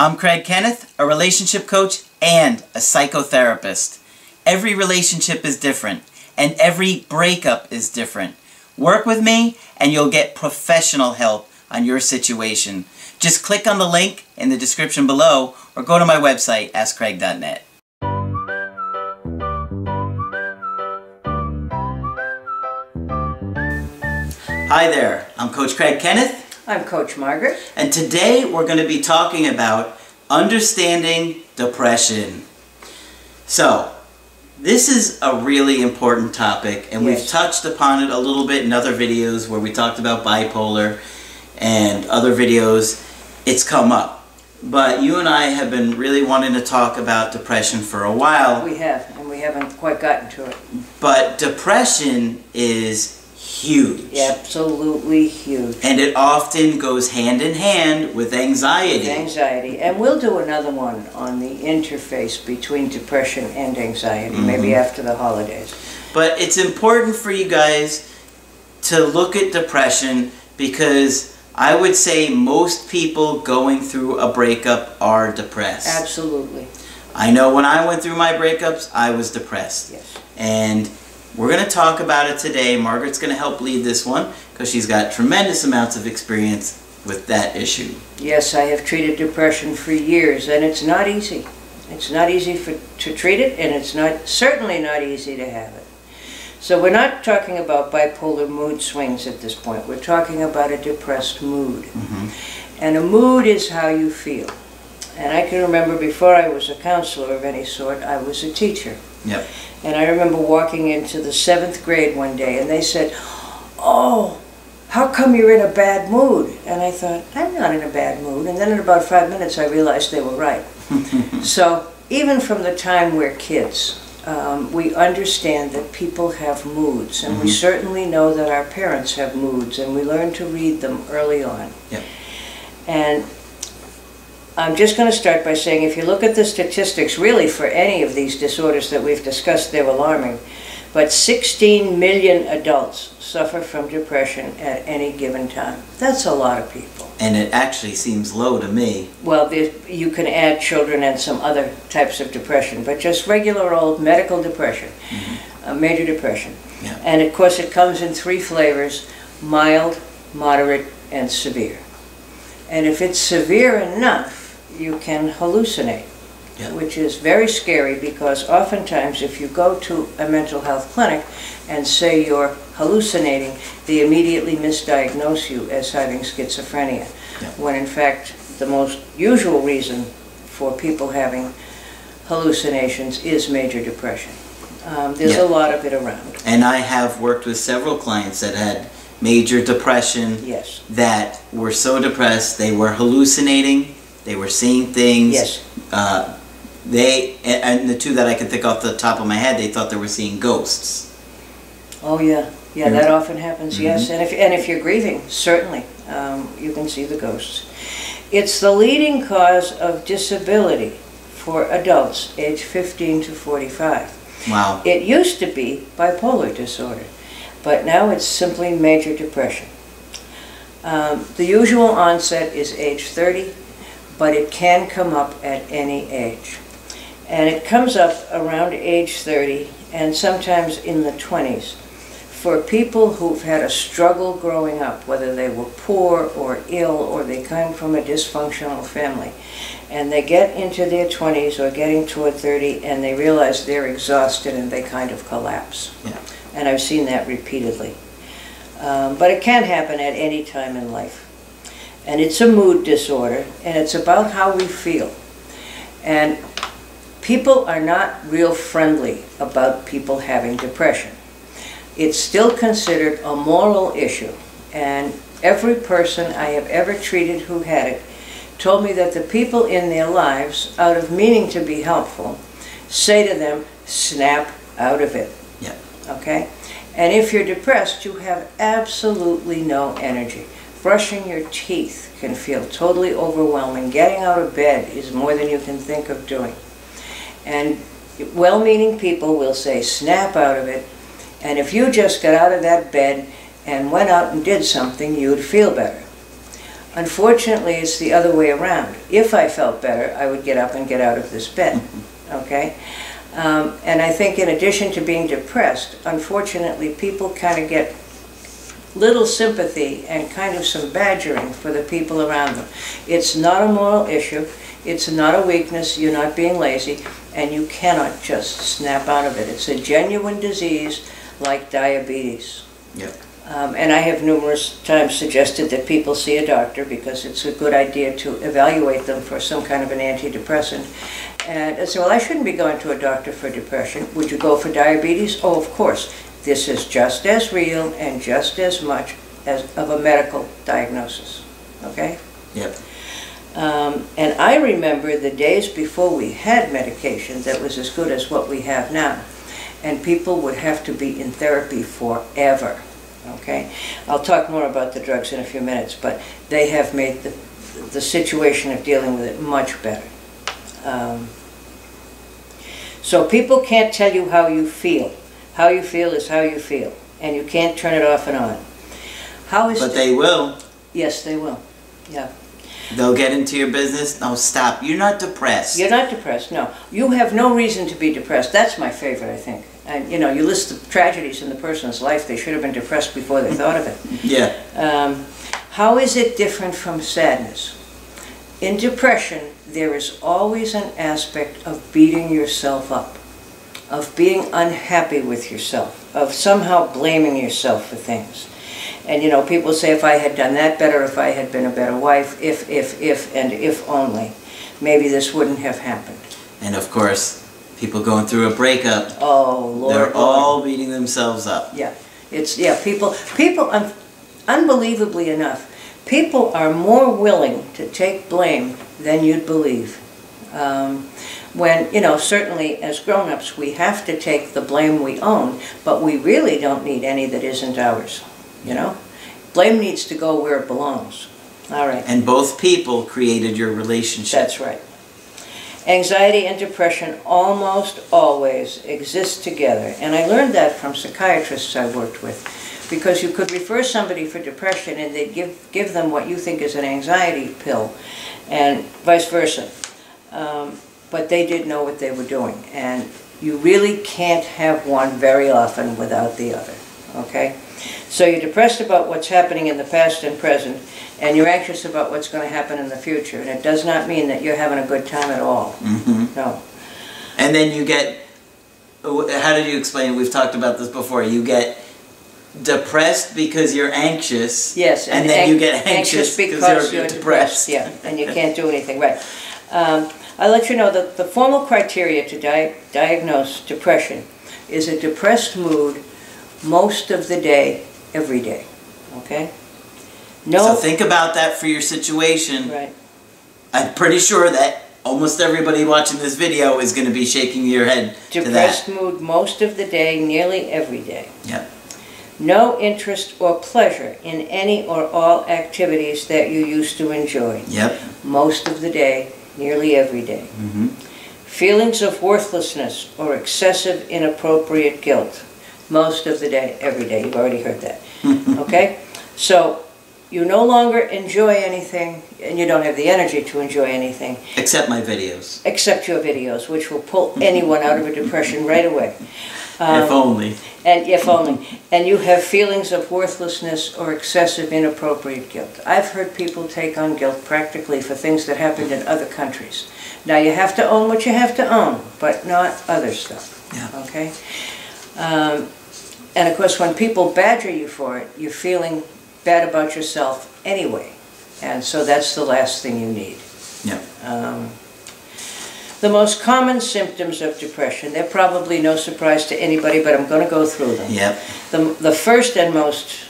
I'm Craig Kenneth, a relationship coach and a psychotherapist. Every relationship is different, and every breakup is different. Work with me, and you'll get professional help on your situation. Just click on the link in the description below, or go to my website, askcraig.net. Hi there, I'm Coach Craig Kenneth. I'm Coach Margaret. And today we're going to be talking about understanding depression. So, this is a really important topic, and Yes. we've touched upon it a little bit in other videos where we talked about bipolar and other videos. It's come up. But you and I have been really wanting to talk about depression for a while. We have, and we haven't quite gotten to it. But depression is huge. Absolutely huge. And it often goes hand in hand with anxiety. Anxiety. And we'll do another one on the interface between depression and anxiety, maybe after the holidays. But it's important for you guys to look at depression because I would say most people going through a breakup are depressed. Absolutely. I know when I went through my breakups, I was depressed. Yes. And we're going to talk about it today. Margaret's going to help lead this one because she's got tremendous amounts of experience with that issue. Yes, I have treated depression for years, and it's not easy. It's not easy to treat it, and it's certainly not easy to have it. So we're not talking about bipolar mood swings at this point. We're talking about a depressed mood. And a mood is how you feel. And I can remember before I was a counselor of any sort, I was a teacher. Yep. And I remember walking into the 7th grade one day, and they said, "Oh, how come you're in a bad mood?" And I thought, I'm not in a bad mood. And then in about 5 minutes, I realized they were right. So even from the time we're kids, we understand that people have moods, and we certainly know that our parents have moods, and we learn to read them early on. Yep. And I'm just going to start by saying if you look at the statistics, really for any of these disorders that we've discussed, they're alarming. But 16 million adults suffer from depression at any given time. That's a lot of people. And it actually seems low to me. Well, you can add children and some other types of depression, but just regular old medical depression, major depression. Yeah. And of course it comes in 3 flavors: mild, moderate, and severe. And if it's severe enough, you can hallucinate, which is very scary because oftentimes if you go to a mental health clinic and say you're hallucinating, they immediately misdiagnose you as having schizophrenia, when in fact the most usual reason for people having hallucinations is major depression. There's a lot of it around. And I have worked with several clients that had major depression, Yes. that were so depressed they were hallucinating, they were seeing things. Yes. And the 2 that I can think off the top of my head, they thought they were seeing ghosts. Oh yeah, yeah, that often happens. Yes, and if you're grieving, certainly you can see the ghosts. It's the leading cause of disability for adults age 15 to 45. Wow. It used to be bipolar disorder, but now it's simply major depression. The usual onset is age 30, but it can come up at any age. And it comes up around age 30 and sometimes in the 20s for people who've had a struggle growing up, whether they were poor or ill or they come from a dysfunctional family. And they get into their 20s or getting toward 30 and they realize they're exhausted and they kind of collapse. Yeah. And I've seen that repeatedly. But it can happen at any time in life. And it's a mood disorder, and it's about how we feel. And people are not real friendly about people having depression. It's still considered a moral issue, and every person I have ever treated who had it told me that the people in their lives, out of meaning to be helpful, say to them, snap out of it. Yeah. Okay? And if you're depressed, you have absolutely no energy. Brushing your teeth can feel totally overwhelming. Getting out of bed is more than you can think of doing. And well-meaning people will say, snap out of it. And if you just got out of that bed and went out and did something, you'd feel better. Unfortunately, it's the other way around. If I felt better, I would get up and get out of this bed, okay? And I think in addition to being depressed, unfortunately, people kind of get little sympathy and kind of some badgering for the people around them. It's not a moral issue. It's not a weakness. You're not being lazy, and you cannot just snap out of it. It's a genuine disease like diabetes. Yep. And I have numerous times suggested that people see a doctor because it's a good idea to evaluate them for some kind of an antidepressant. And I say, well, I shouldn't be going to a doctor for depression. Would you go for diabetes? Oh, of course. This is just as real and just as much as of a medical diagnosis. Okay? Yep. And I remember the days before we had medication that was as good as what we have now. And people would have to be in therapy forever. Okay? I'll talk more about the drugs in a few minutes, but they have made the situation of dealing with it much better. So people can't tell you how you feel. How you feel is how you feel, and you can't turn it off and on. But they will. Yes, they will. Yeah. They'll get into your business. No, stop. You're not depressed. You're not depressed, no. You have no reason to be depressed. That's my favorite, I think. And, you know, you list the tragedies in the person's life. They should have been depressed before they thought of it. Yeah. How is it different from sadness? In depression, there is always an aspect of beating yourself up, of being unhappy with yourself, of somehow blaming yourself for things. And, you know, people say, if I had done that better, if I had been a better wife, if, and if only, maybe this wouldn't have happened. And, of course, people going through a breakup, oh, Lord, they're all beating themselves up. Yeah. People, unbelievably enough, people are more willing to take blame than you'd believe. When, you know, certainly as grown-ups, we have to take the blame we own, but we really don't need any that isn't ours, you know? Blame needs to go where it belongs. All right. And both people created your relationship. That's right. Anxiety and depression almost always exist together, and I learned that from psychiatrists I worked with, because you could refer somebody for depression and they'd give them what you think is an anxiety pill, and vice versa. But they did know what they were doing, and you really can't have one very often without the other, okay? So you're depressed about what's happening in the past and present, and you're anxious about what's going to happen in the future, and it does not mean that you're having a good time at all. Mm-hmm. No. And then you get, how did you explain it? We've talked about this before. You get depressed because you're anxious. Yes. And then you get anxious because you're depressed. Yeah, and you can't do anything. Right. I'll let you know that the formal criteria to diagnose depression is a depressed mood most of the day, every day. Okay? No. So think about that for your situation. Right. I'm pretty sure that almost everybody watching this video is going to be shaking your head to that. Depressed mood most of the day, nearly every day. Yep. No interest or pleasure in any or all activities that you used to enjoy. Yep. Most of the day, nearly every day. Mm-hmm. Feelings of worthlessness or excessive inappropriate guilt. Most of the day, every day. You've already heard that. Okay? So, you no longer enjoy anything, and you don't have the energy to enjoy anything. Except my videos. Except your videos, which will pull anyone out of a depression right away. If only. And if only. And you have feelings of worthlessness or excessive inappropriate guilt. I've heard people take on guilt practically for things that happened in other countries. Now, you have to own what you have to own, but not other stuff. Yeah. Okay? And of course, when people badger you for it, you're feeling bad about yourself anyway. And so that's the last thing you need. Yeah. The most common symptoms of depression, they're probably no surprise to anybody, but I'm going to go through them. Yep. The first and most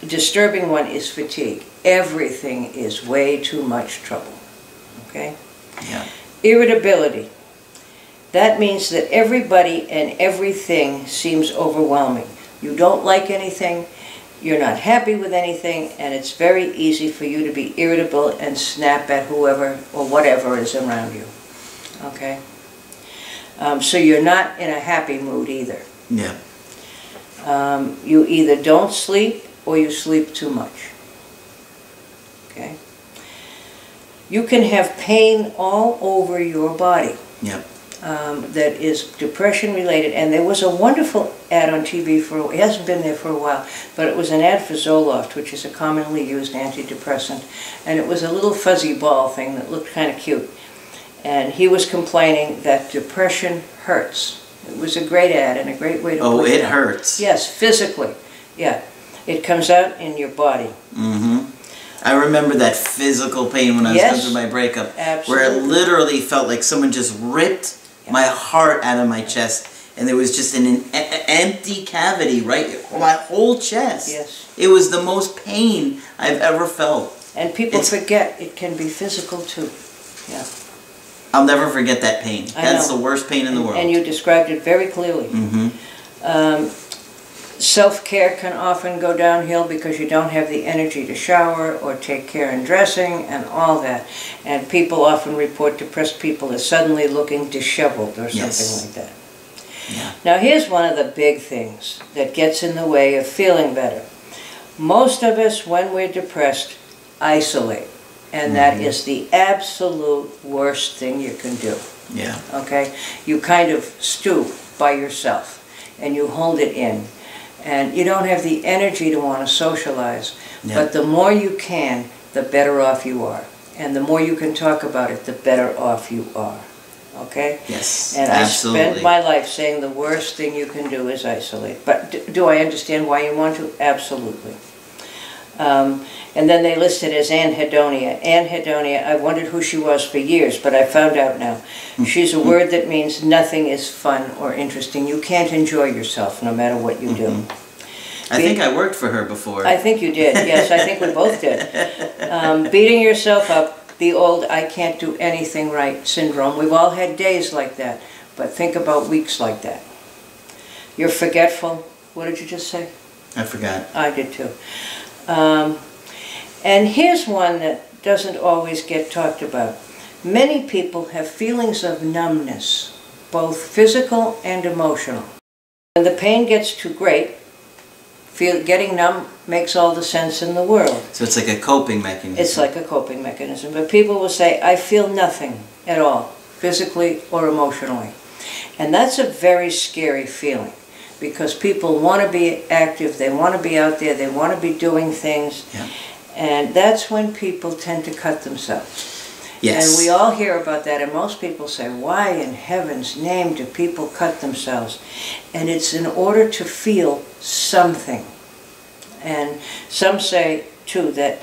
disturbing one is fatigue. Everything is way too much trouble. Okay? Yeah. Irritability. That means that everybody and everything seems overwhelming. You don't like anything, you're not happy with anything, and it's very easy for you to be irritable and snap at whoever or whatever is around you. Okay? So you're not in a happy mood either. Yeah. You either don't sleep or you sleep too much. Okay? You can have pain all over your body. Yep. That is depression related, and there was a wonderful ad on TV it hasn't been there for a while, but it was an ad for Zoloft, which is a commonly used antidepressant, and it was a little fuzzy ball thing that looked kind of cute, and he was complaining that depression hurts. It was a great ad and a great way to put it. Oh, it hurts. Yes, physically. Yeah, it comes out in your body. Mm-hmm. I remember that physical pain when I was going through my breakup, absolutely. where it literally felt like someone just ripped my heart out of my chest, and there was just an empty cavity right my whole chest. Yes. It was the most pain I've ever felt. And people forget it can be physical too. Yeah. I'll never forget that pain. That's the worst pain in the world. And you described it very clearly. Mm-hmm. Self-care can often go downhill because you don't have the energy to shower or take care in dressing and all that. And people often report depressed people as suddenly looking disheveled or something like that. Yeah. Now here's one of the big things that gets in the way of feeling better. Most of us, when we're depressed, isolate. And that is the absolute worst thing you can do. Yeah. Okay? You kind of stew by yourself and you hold it in. And you don't have the energy to want to socialize. But the more you can, the better off you are. And the more you can talk about it, the better off you are. Okay? Yes, and absolutely. I spent my life saying the worst thing you can do is isolate. But do I understand why you want to? Absolutely. And then they listed as Anhedonia. Anhedonia, I wondered who she was for years, but I found out now. She's a word that means nothing is fun or interesting. You can't enjoy yourself no matter what you do. I think I worked for her before. I think you did, yes, I think we both did. Beating yourself up, the old I can't do anything right syndrome. We've all had days like that, but think about weeks like that. You're forgetful. What did you just say? I forgot. I did too. And here's one that doesn't always get talked about. Many people have feelings of numbness, both physical and emotional. When the pain gets too great, getting numb makes all the sense in the world. So it's like a coping mechanism. It's like a coping mechanism. But people will say, I feel nothing at all, physically or emotionally. And that's a very scary feeling. Because people want to be active, they want to be out there, they want to be doing things. Yeah. And that's when people tend to cut themselves. Yes. And we all hear about that, and most people say, why in heaven's name do people cut themselves? And it's in order to feel something. And some say, too, that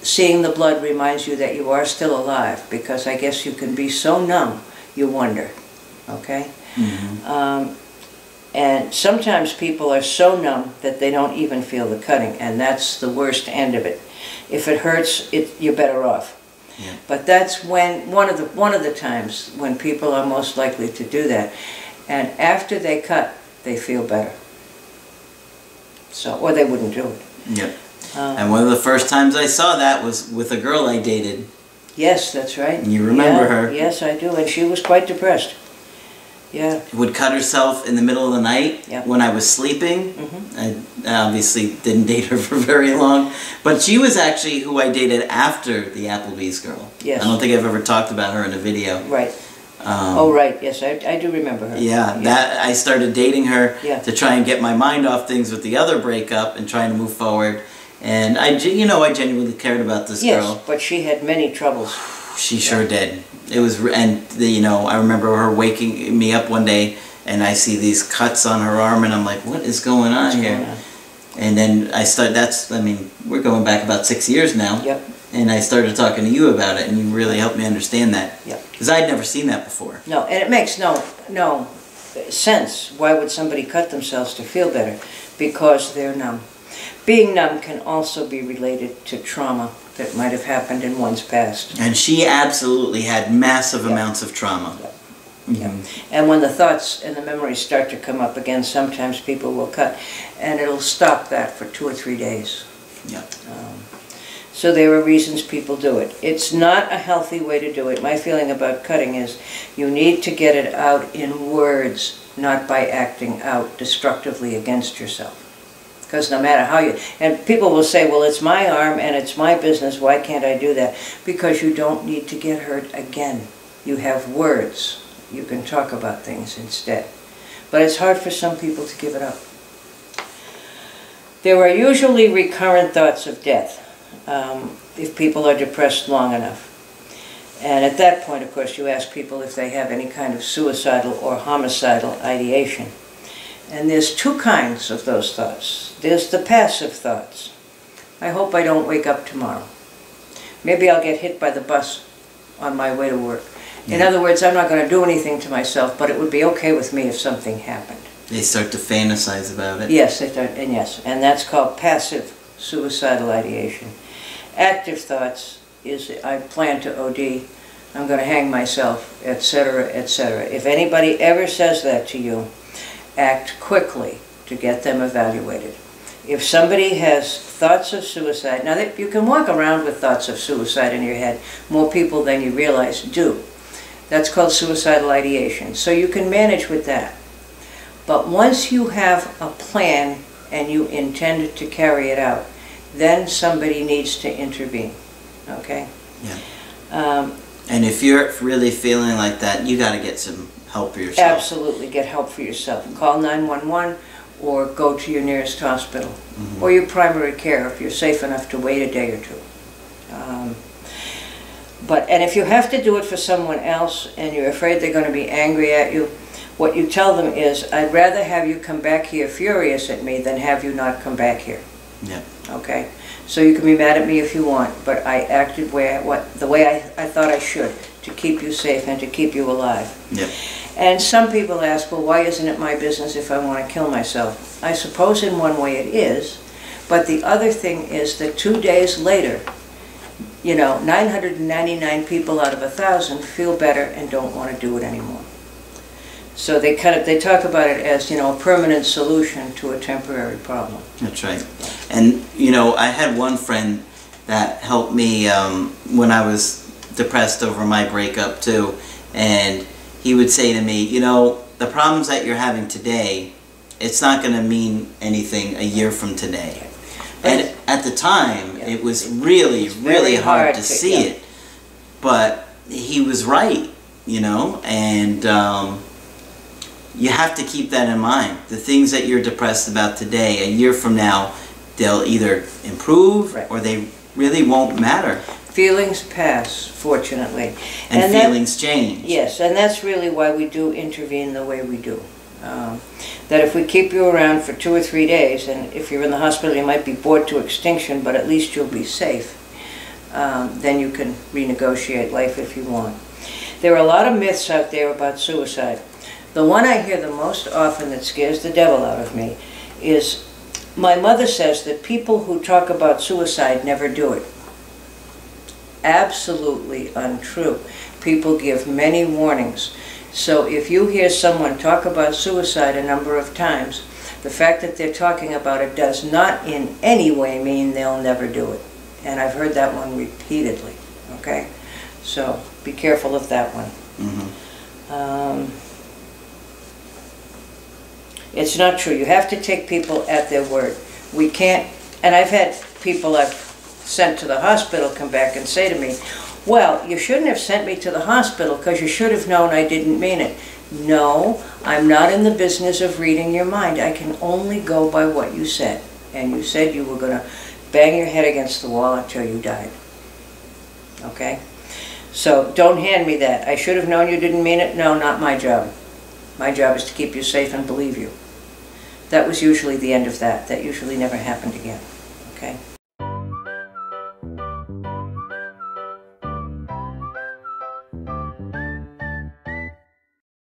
seeing the blood reminds you that you are still alive, because I guess you can be so numb, you wonder. Okay? Mm-hmm. And sometimes people are so numb that they don't even feel the cutting, and that's the worst end of it. If it hurts, you're better off. Yeah. But that's when one of the times when people are most likely to do that. And after they cut, they feel better. So, or they wouldn't do it. Yep. And one of the first times I saw that was with a girl I dated. Yes, that's right. You remember her? Yes, I do, and she was quite depressed. Yeah. Would cut herself in the middle of the night when I was sleeping. Mm-hmm. I obviously didn't date her for very long. But she was actually who I dated after the Applebee's girl. Yes. I don't think I've ever talked about her in a video. Right. Oh, right. Yes, I do remember her. Yeah, that I started dating her to try and get my mind off things with the other breakup and trying to move forward. And I genuinely cared about this girl. Yes, but she had many troubles. She sure did. It was, and I remember her waking me up one day, and I see these cuts on her arm, and I'm like, what is going on here? And then I started, we're going back about 6 years now. Yep. And I started talking to you about it, and you really helped me understand that. Yep. Because I'd never seen that before. No, and it makes no sense. Why would somebody cut themselves to feel better? Because they're numb. Being numb can also be related to trauma that might have happened in one's past. And she absolutely had massive amounts of trauma. Yeah. And when the thoughts and the memories start to come up again, sometimes people will cut, and it'll stop that for 2 or 3 days. Yeah. So there are reasons people do it. It's not a healthy way to do it. My feeling about cutting is you need to get it out in words, not by acting out destructively against yourself. Because no matter how you, and people will say, well, it's my arm and it's my business, why can't I do that? Because you don't need to get hurt again. You have words. You can talk about things instead. But it's hard for some people to give it up. There are usually recurrent thoughts of death if people are depressed long enough. And at that point, of course, you ask people if they have any kind of suicidal or homicidal ideation. And there's two kinds of those thoughts. There's the passive thoughts. I hope I don't wake up tomorrow. Maybe I'll get hit by the bus on my way to work. In other words, I'm not going to do anything to myself, but it would be okay with me if something happened. They start to fantasize about it. Yes, they start, and that's called passive suicidal ideation. Active thoughts is, I plan to OD, I'm going to hang myself, etc., etc. If anybody ever says that to you, act quickly to get them evaluated. If somebody has thoughts of suicide, now that you can walk around with thoughts of suicide in your head, more people than you realize do. That's called suicidal ideation. So you can manage with that. But once you have a plan and you intend to carry it out, then somebody needs to intervene. Okay? Yeah. And if you're really feeling like that, you got to get some help for yourself. Absolutely, get help for yourself. Call 911 or go to your nearest hospital or your primary care if you're safe enough to wait a day or two. And if you have to do it for someone else and you're afraid they're going to be angry at you, what you tell them is, I'd rather have you come back here furious at me than have you not come back here. Yeah. Okay? So you can be mad at me if you want, but I acted the way I thought I should to keep you safe and to keep you alive. Yeah. And some people ask, well, why isn't it my business if I want to kill myself? I suppose in one way it is, but the other thing is that 2 days later, 999 people out of 1,000 feel better and don't want to do it anymore. So they talk about it as, a permanent solution to a temporary problem. That's right. And, I had one friend that helped me when I was depressed over my breakup too. And he would say to me, the problems that you're having today, it's not going to mean anything a year from today. And at the time, it was really, really hard to see it. But he was right, and you have to keep that in mind. The things that you're depressed about today, a year from now, they'll either improve or they really won't matter. Feelings pass, fortunately. And feelings change. Yes, and that's really why we do intervene the way we do. That if we keep you around for 2 or 3 days, and if you're in the hospital you might be bored to extinction, but at least you'll be safe, then you can renegotiate life if you want. There are a lot of myths out there about suicide. The one I hear the most often that scares the devil out of me is, my mother says that people who talk about suicide never do it. Absolutely untrue. People give many warnings. So if you hear someone talk about suicide a number of times, the fact that they're talking about it does not in any way mean they'll never do it. And I've heard that one repeatedly, okay? So be careful of that one. It's not true. You have to take people at their word. We can't, and I've had people I've sent to the hospital come back and say to me, well, you shouldn't have sent me to the hospital because you should have known I didn't mean it. No, I'm not in the business of reading your mind. I can only go by what you said. And you said you were going to bang your head against the wall until you died. Okay? So don't hand me that. I should have known you didn't mean it. No, not my job. My job is to keep you safe and believe you. That was usually the end of that. That usually never happened again. Okay?